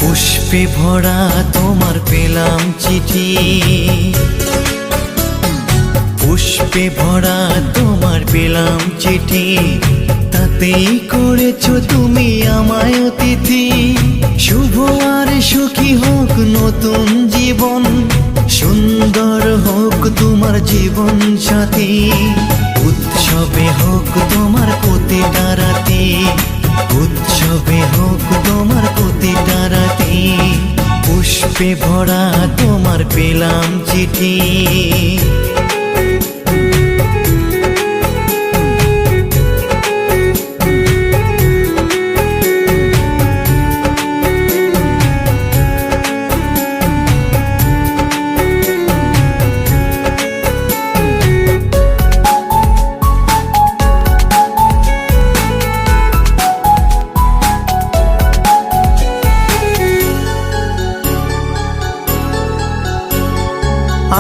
পুষ্পে ভরা তোমার পেলাম চিঠি, পুষ্পে ভরা তোমার পেলাম চিঠি, তাতেই করেছো তুমি আমায় অতিথি। শুভ আর সুখী হোক নতুন জীবন, সুন্দর হোক তোমার জীবন সাথী। উৎসবে হোক তোমার প্রতিটা রাতি, উৎসবে হোক তোমার প্রতিটা রাতি। পুষ্পে ভরা তোমার পেলাম চিঠি।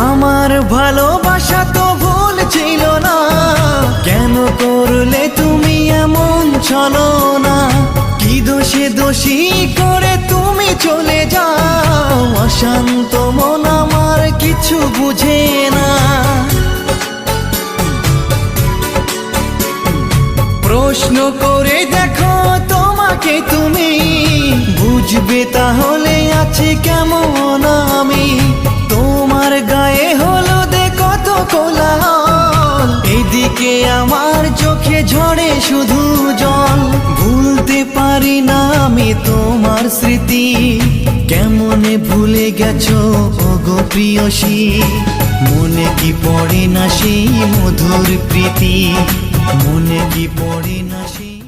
আমার ভালোবাসা তো ভুল ছিল না, কেন করলে তুমি এমন ছলনা? কি দোষে দোষী করে তুমি চলে যাও, অশান্ত মন আমার কিছু বুঝে না। প্রশ্ন করে দেখো তোমাকে তুমি, বুঝবে তাহলে আছে কেমন আমি। তোমার গায়ে হলুদে কত কোলাহল, এদিকে আমার চোখে ঝরে শুধু জল। ভুলতে পারি না আমি তোমার স্মৃতি, কেমনে ভুলে গেছো ওগো প্রিয়সী। মনে কি পড়ে না সেই মধুর প্রীতি, মনে কি পড়ে না সেই